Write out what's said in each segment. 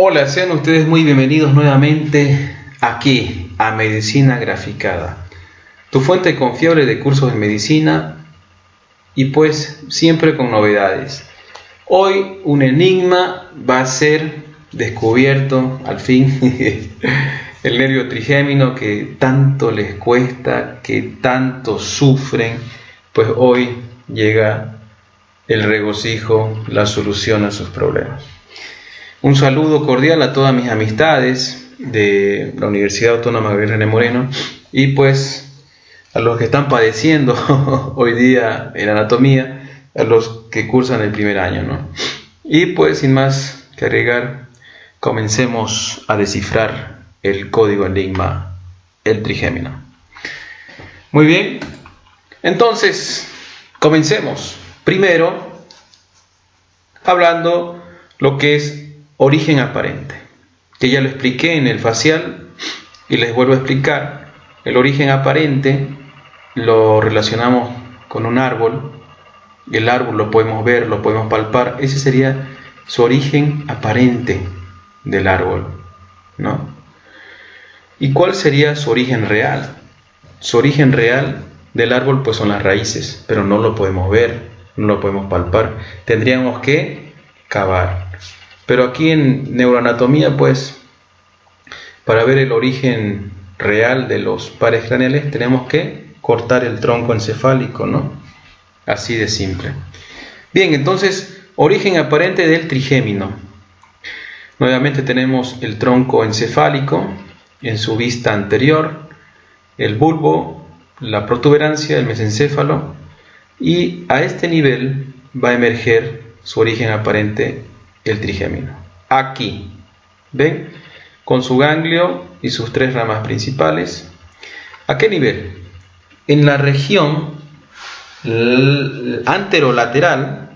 Hola, sean ustedes muy bienvenidos nuevamente aquí a Medicina Graficada, tu fuente confiable de cursos de medicina y pues siempre con novedades. Hoy un enigma va a ser descubierto al fin, el nervio trigémino que tanto les cuesta, que tanto sufren, pues hoy llega el regocijo, la solución a sus problemas. Un saludo cordial a todas mis amistades de la Universidad Autónoma Gabriel René Moreno y pues a los que están padeciendo hoy día en anatomía, a los que cursan el primer año, ¿no? Y pues sin más que agregar, comencemos a descifrar el código enigma, el trigémino. Muy bien, entonces comencemos. Primero, hablando lo que es origen aparente, que ya lo expliqué en el facial y les vuelvo a explicar. El origen aparente lo relacionamos con un árbol. El árbol lo podemos ver, lo podemos palpar. Ese sería su origen aparente del árbol, ¿no? ¿Y cuál sería su origen real? Su origen real del árbol pues son las raíces, pero no lo podemos ver, no lo podemos palpar. Tendríamos que cavar. Pero aquí en neuroanatomía, pues, para ver el origen real de los pares craneales, tenemos que cortar el tronco encefálico, ¿no? Así de simple. Bien, entonces, origen aparente del trigémino. Nuevamente tenemos el tronco encefálico en su vista anterior, el bulbo, la protuberancia, el mesencéfalo, y a este nivel va a emerger su origen aparente, el trigémino. Aquí, ¿ven? Con su ganglio y sus tres ramas principales. ¿A qué nivel? En la región anterolateral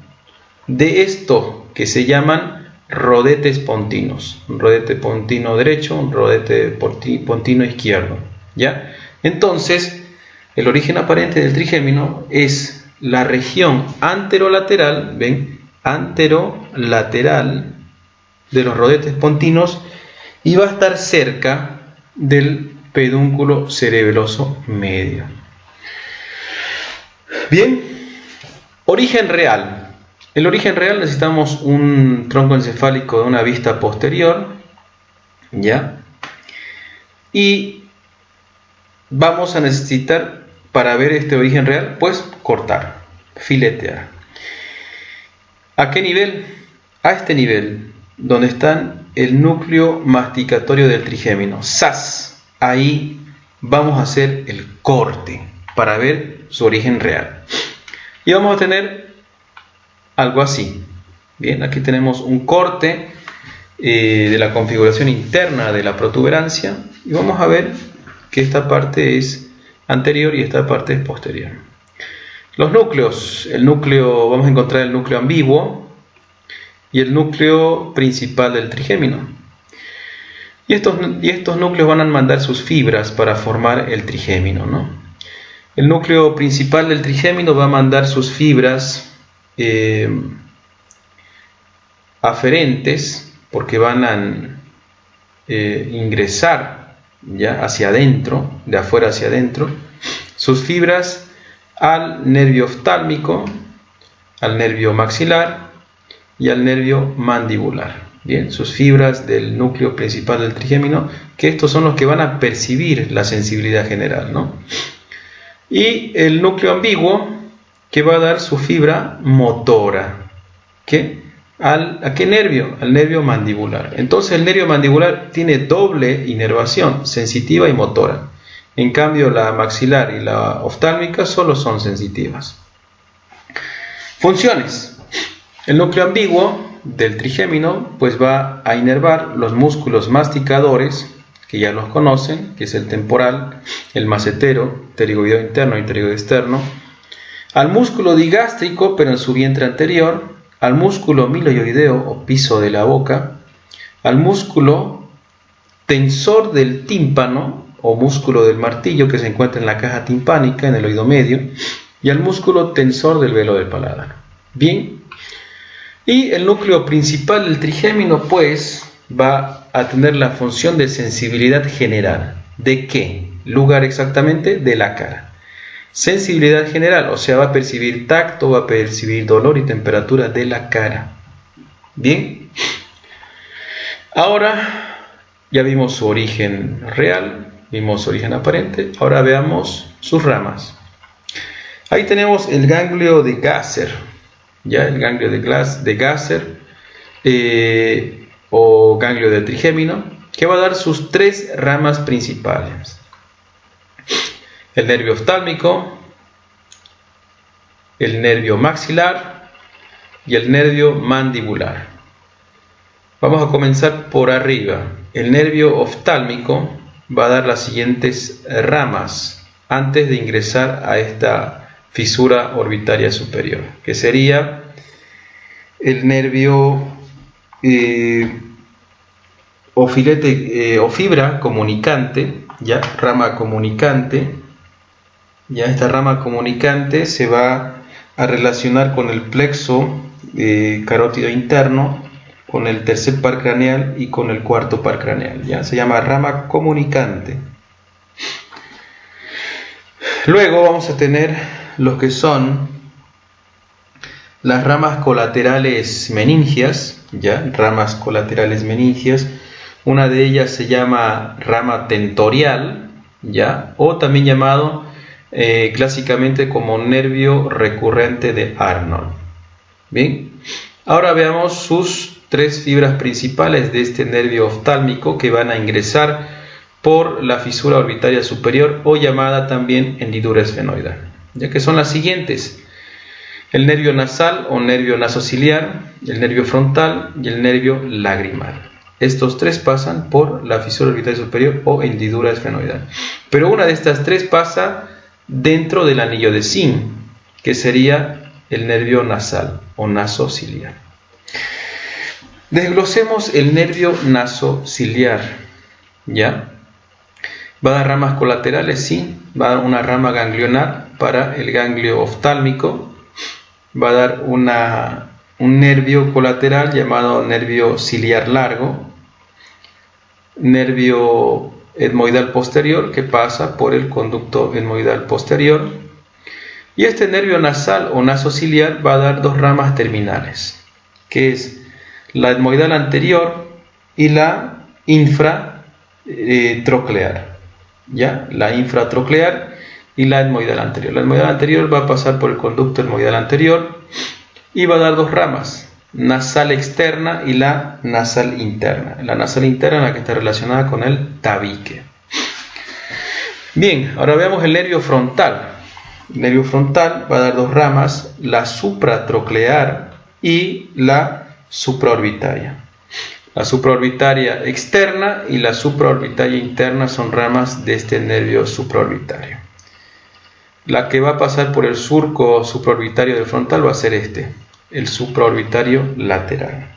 de esto que se llaman rodetes pontinos. Un rodete pontino derecho, un rodete pontino izquierdo, ¿ya? Entonces, el origen aparente del trigémino es la región anterolateral, ¿ven? Anterolateral de los rodetes pontinos y va a estar cerca del pedúnculo cerebeloso medio. Bien, origen real. El origen real necesitamos un tronco encefálico de una vista posterior, ¿ya? Y vamos a necesitar, para ver este origen real, pues cortar, filetear. ¿A qué nivel? A este nivel, donde está el núcleo masticatorio del trigémino, ¡zas! Ahí vamos a hacer el corte para ver su origen real. Y vamos a tener algo así. Bien, aquí tenemos un corte de la configuración interna de la protuberancia y vamos a ver que esta parte es anterior y esta parte es posterior. Los núcleos, vamos a encontrar el núcleo ambiguo y el núcleo principal del trigémino. Y estos núcleos van a mandar sus fibras para formar el trigémino, ¿no? El núcleo principal del trigémino va a mandar sus fibras aferentes, porque van a ingresar ya hacia adentro, de afuera hacia adentro, sus fibras al nervio oftálmico, al nervio maxilar y al nervio mandibular. Bien, sus fibras del núcleo principal del trigémino, que estos son los que van a percibir la sensibilidad general, ¿no? Y el núcleo ambiguo, que va a dar su fibra motora, ¿a qué nervio? Al nervio mandibular. Entonces el nervio mandibular tiene doble inervación, sensitiva y motora. En cambio, la maxilar y la oftálmica solo son sensitivas. Funciones. El núcleo ambiguo del trigémino pues va a inervar los músculos masticadores, que ya los conocen, que es el temporal, el macetero, pterigoideo interno y pterigoideo externo, al músculo digástrico, pero en su vientre anterior, al músculo miloioideo o piso de la boca, al músculo tensor del tímpano, o músculo del martillo que se encuentra en la caja timpánica, en el oído medio, y al músculo tensor del velo del paladar. Bien, y el núcleo principal del trigémino, pues, va a tener la función de sensibilidad general. ¿De qué lugar exactamente? De la cara. Sensibilidad general, o sea, va a percibir tacto, va a percibir dolor y temperatura de la cara. Bien, ahora ya vimos su origen real, vimos su origen aparente, ahora veamos sus ramas. Ahí tenemos el ganglio de Gasser, ya el ganglio de Gasser o ganglio de trigémino, que va a dar sus tres ramas principales: el nervio oftálmico, el nervio maxilar y el nervio mandibular. Vamos a comenzar por arriba. El nervio oftálmico va a dar las siguientes ramas antes de ingresar a esta fisura orbitaria superior, que sería el nervio o fibra comunicante, ya rama comunicante. Ya esta rama comunicante se va a relacionar con el plexo carótido interno, con el tercer par craneal y con el cuarto par craneal. Ya se llama rama comunicante. Luego vamos a tener lo que son las ramas colaterales meningias, ya ramas colaterales meningias. Una de ellas se llama rama tentorial, ya, o también llamado clásicamente como nervio recurrente de Arnold. Bien, ahora veamos sus tres fibras principales de este nervio oftálmico que van a ingresar por la fisura orbitaria superior, o llamada también hendidura esfenoidal, ya que son las siguientes: el nervio nasal o nervio nasociliar, el nervio frontal y el nervio lagrimal. Estos tres pasan por la fisura orbitaria superior o hendidura esfenoidal, pero una de estas tres pasa dentro del anillo de Sim, que sería el nervio nasal o nasociliar. Desglosemos el nervio nasociliar, ¿ya? Va a dar ramas colaterales, sí, va a dar una rama ganglionar para el ganglio oftálmico, va a dar un nervio colateral llamado nervio ciliar largo, nervio etmoidal posterior que pasa por el conducto etmoidal posterior, y este nervio nasal o nasociliar va a dar dos ramas terminales, que es la etmoidal anterior y la infratroclear, ¿ya? La infratroclear y la etmoidal anterior. La etmoidal anterior va a pasar por el conducto etmoidal anterior y va a dar dos ramas, nasal externa y la nasal interna. La nasal interna, la que está relacionada con el tabique. Bien, ahora veamos el nervio frontal. El nervio frontal va a dar dos ramas, la supratroclear y la supraorbitaria. La supraorbitaria externa y la supraorbitaria interna son ramas de este nervio supraorbitario. La que va a pasar por el surco supraorbitario del frontal va a ser el supraorbitario lateral.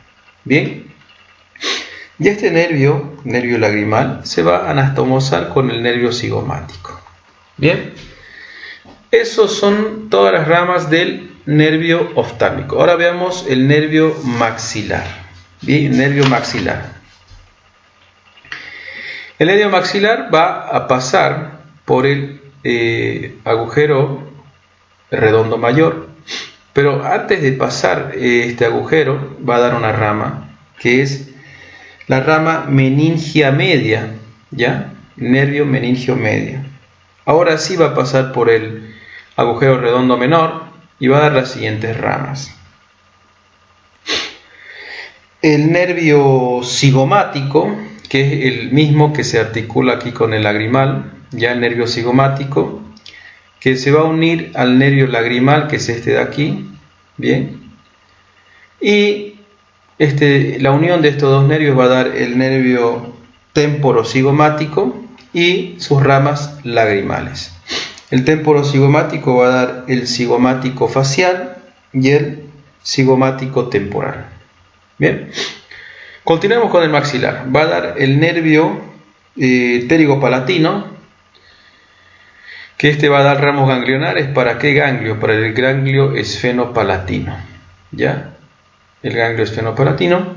Bien, y este nervio lagrimal, se va a anastomosar con el nervio cigomático. Bien, esos son todas las ramas del nervio oftálmico. Ahora veamos el nervio maxilar. Bien, el nervio maxilar. El nervio maxilar va a pasar por el agujero redondo mayor, pero antes de pasar este agujero va a dar una rama que es la rama meningia media, ¿ya? Nervio meningio medio. Ahora sí va a pasar por el agujero redondo menor y va a dar las siguientes ramas. El nervio cigomático, que es el mismo que se articula aquí con el lagrimal, ya el nervio cigomático, que se va a unir al nervio lagrimal, que es este de aquí, bien, y la unión de estos dos nervios va a dar el nervio temporocigomático y sus ramas lagrimales. El temporocigomático va a dar el cigomático facial y el cigomático temporal. Bien, continuemos con el maxilar. Va a dar el nervio pterigopalatino, que va a dar ramos ganglionares. ¿Para qué ganglio? Para el ganglio esfenopalatino, ¿ya? El ganglio esfenopalatino.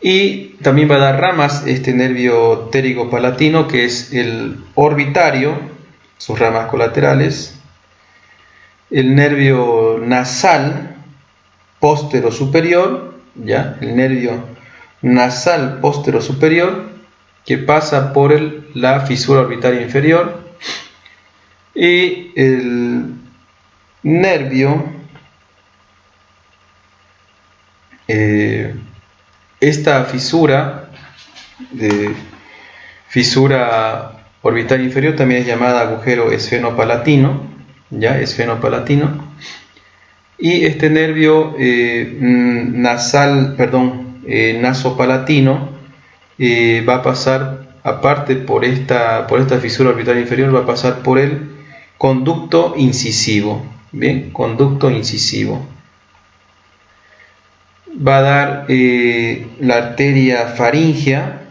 Y también va a dar ramas este nervio ptérigo-palatino, que es el orbitario, sus ramas colaterales, el nervio nasal póstero superior, ¿ya? El nervio nasal póstero superior, que pasa por la fisura orbitaria inferior, y el nervio, esta fisura orbitaria inferior también es llamada agujero esfenopalatino, ¿ya? Esfenopalatino. Y este nervio nasopalatino va a pasar, aparte por esta fisura orbital inferior, va a pasar por el conducto incisivo. Bien, conducto incisivo. Va a dar la arteria faríngea.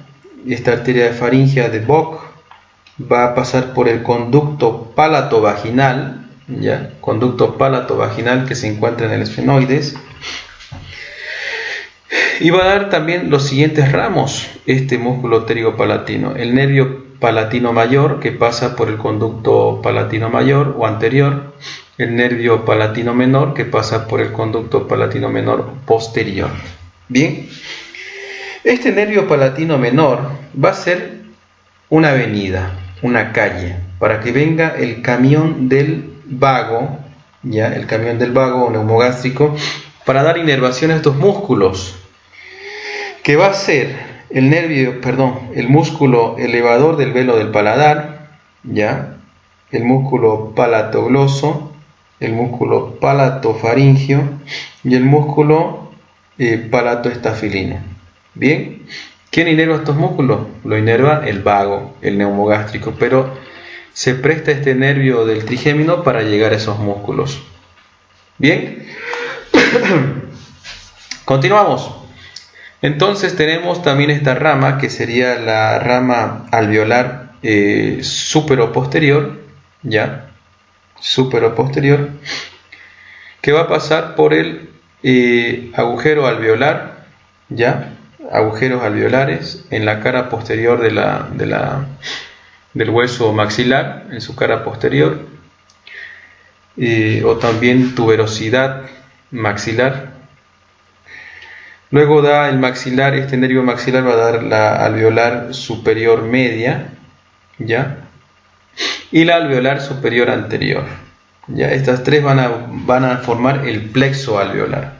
Esta arteria faríngea de Bock va a pasar por el conducto palato-vaginal, ¿ya? Conducto palato-vaginal que se encuentra en el esfenoides. Y va a dar también los siguientes ramos, este músculo ptérigo-palatino: el nervio palatino mayor, que pasa por el conducto palatino mayor o anterior; el nervio palatino menor, que pasa por el conducto palatino menor posterior. Bien, este nervio palatino menor va a ser una avenida, una calle, para que venga el camión del vago, ¿ya? El camión del vago o neumogástrico, para dar inervación a estos músculos, que va a ser el músculo elevador del velo del paladar, ¿ya? El músculo palatogloso, el músculo palatofaringio y el músculo palatoestafilino. Bien, ¿quién inerva estos músculos? Lo inerva el vago, el neumogástrico, pero se presta este nervio del trigémino para llegar a esos músculos. Bien, continuamos. Entonces tenemos también esta rama, que sería la rama alveolar superoposterior, ¿ya? Superoposterior, que va a pasar por el agujero alveolar, ¿ya? Agujeros alveolares en la cara posterior del hueso maxilar, en su cara posterior, o también tuberosidad maxilar. Luego da el maxilar, este nervio maxilar va a dar la alveolar superior media, ¿ya? Y la alveolar superior anterior, ¿ya? Estas tres van a formar el plexo alveolar.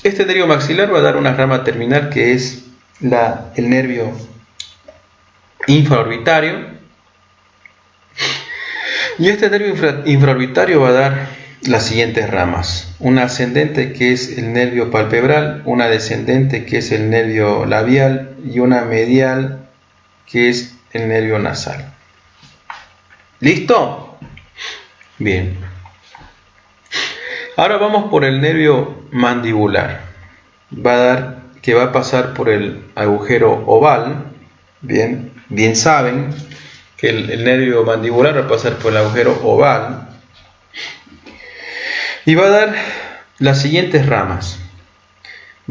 Este nervio maxilar va a dar una rama terminal, que es el nervio infraorbitario, y este nervio infraorbitario va a dar las siguientes ramas: una ascendente, que es el nervio palpebral; una descendente, que es el nervio labial; y una medial, que es el nervio nasal. ¿Listo? Bien. Ahora vamos por el nervio mandibular. Que va a pasar por el agujero oval. Bien saben que el nervio mandibular va a pasar por el agujero oval. Y va a dar las siguientes ramas.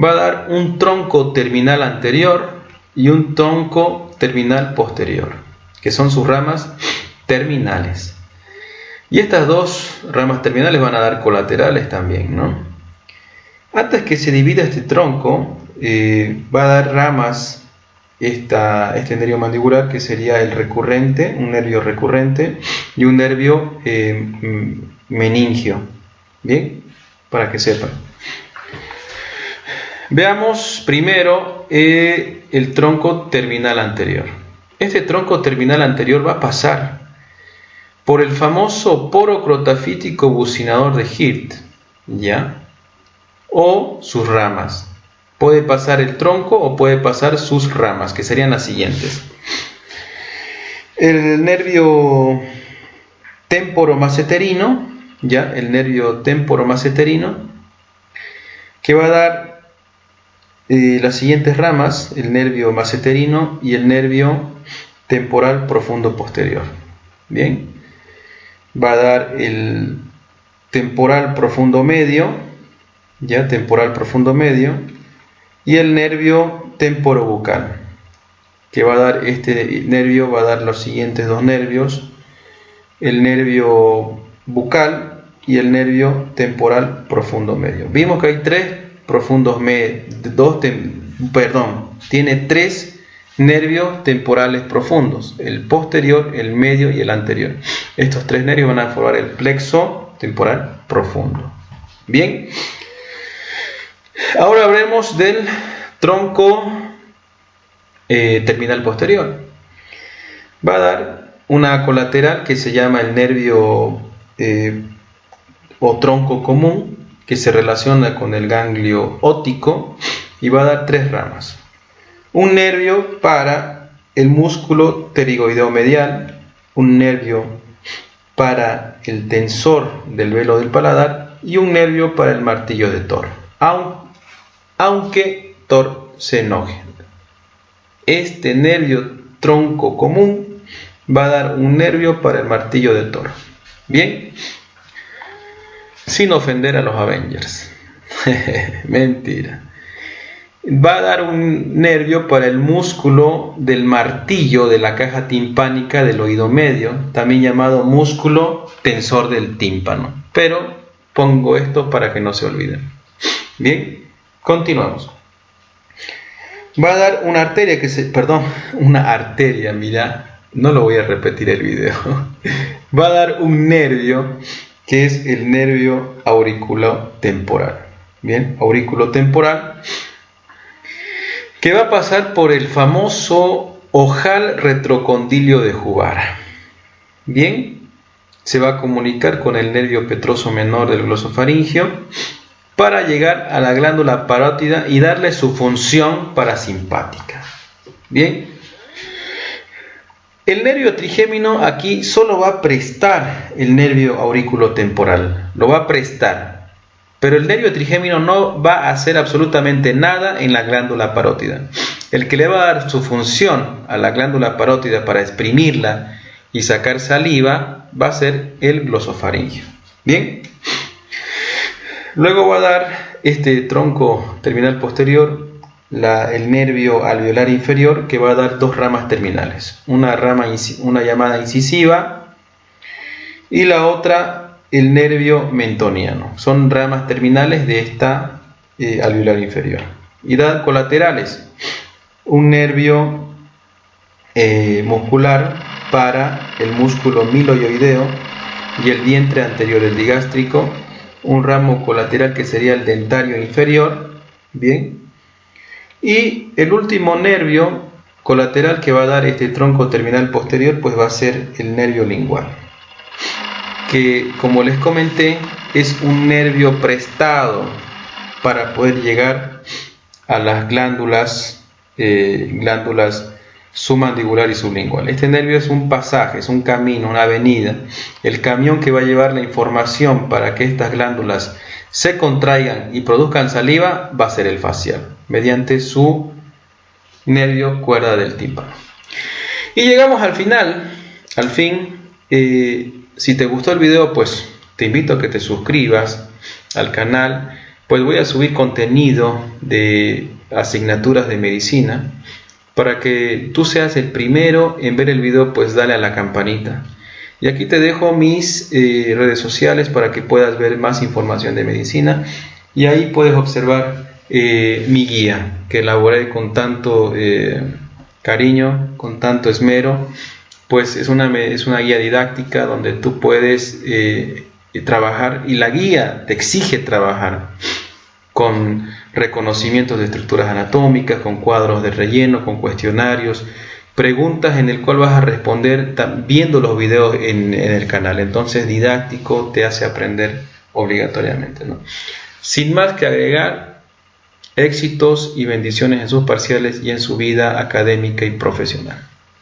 Va a dar un tronco terminal anterior y un tronco terminal posterior, que son sus ramas terminales. Y estas dos ramas terminales van a dar colaterales también, ¿no? Antes que se divida este tronco, va a dar ramas este nervio mandibular, que sería el recurrente, un nervio recurrente, y un nervio meningio. Bien, para que sepan. Veamos primero el tronco terminal anterior. Este tronco terminal anterior va a pasar por el famoso poro crotafítico bucinador de Hirt, ¿ya? O sus ramas. Puede pasar el tronco o puede pasar sus ramas, que serían las siguientes: el nervio temporomaceterino, ¿ya? El nervio temporomaceterino, que va a dar las siguientes ramas: el nervio maceterino y el nervio temporal profundo posterior. Bien, va a dar el temporal profundo medio, ¿ya? Temporal profundo medio, y el nervio temporobucal, que va a dar, este nervio va a dar los siguientes dos nervios, el nervio bucal y el nervio temporal profundo medio. Vimos que hay tres profundos tiene tres nervios temporales profundos, el posterior, el medio y el anterior. Estos tres nervios van a formar el plexo temporal profundo. Bien, ahora hablemos del tronco terminal posterior. Va a dar una colateral que se llama el nervio o tronco común, que se relaciona con el ganglio óptico, y va a dar tres ramas. Un nervio para el músculo pterigoideo medial, un nervio para el tensor del velo del paladar y un nervio para el martillo de Thor, aunque Thor se enoje. Este nervio tronco común va a dar un nervio para el martillo de Thor. Bien, sin ofender a los Avengers. Mentira. Va a dar un nervio para el músculo del martillo de la caja timpánica del oído medio, también llamado músculo tensor del tímpano. Pero pongo esto para que no se olviden. Bien, continuamos. Va a dar una arteria mira, no lo voy a repetir el video. Va a dar un nervio que es el nervio auriculotemporal. Bien, auriculotemporal, que va a pasar por el famoso ojal retrocondilio de Juvara. Bien, se va a comunicar con el nervio petroso menor del glosofaringio para llegar a la glándula parótida y darle su función parasimpática. Bien, el nervio trigémino aquí solo va a prestar el nervio auriculotemporal, lo va a prestar. Pero el nervio trigémino no va a hacer absolutamente nada en la glándula parótida. El que le va a dar su función a la glándula parótida para exprimirla y sacar saliva va a ser el glosofaringio. Bien. Luego va a dar este tronco terminal posterior, el nervio alveolar inferior, que va a dar dos ramas terminales. Una llamada incisiva y la otra el nervio mentoniano. Son ramas terminales de esta alveolar inferior. Y da colaterales. Un nervio muscular para el músculo miloioideo y el vientre anterior, el digástrico. Un ramo colateral que sería el dentario inferior. Bien. Y el último nervio colateral que va a dar este tronco terminal posterior, pues va a ser el nervio lingual, que, como les comenté, es un nervio prestado para poder llegar a las glándulas submandibular y sublingual. Este nervio es un pasaje, es un camino, una avenida. El camión que va a llevar la información para que estas glándulas se contraigan y produzcan saliva va a ser el facial, mediante su nervio cuerda del tímpano. Y llegamos al fin. Si te gustó el video, pues te invito a que te suscribas al canal, pues voy a subir contenido de asignaturas de medicina. Para que tú seas el primero en ver el video, pues dale a la campanita. Y aquí te dejo mis redes sociales para que puedas ver más información de medicina. Y ahí puedes observar mi guía, que elaboré con tanto cariño, con tanto esmero. Pues es una guía didáctica donde tú puedes trabajar, y la guía te exige trabajar con reconocimientos de estructuras anatómicas, con cuadros de relleno, con cuestionarios, preguntas en el cual vas a responder viendo los videos en el canal. Entonces, didáctico, te hace aprender obligatoriamente, ¿no? Sin más que agregar, éxitos y bendiciones en sus parciales y en su vida académica y profesional.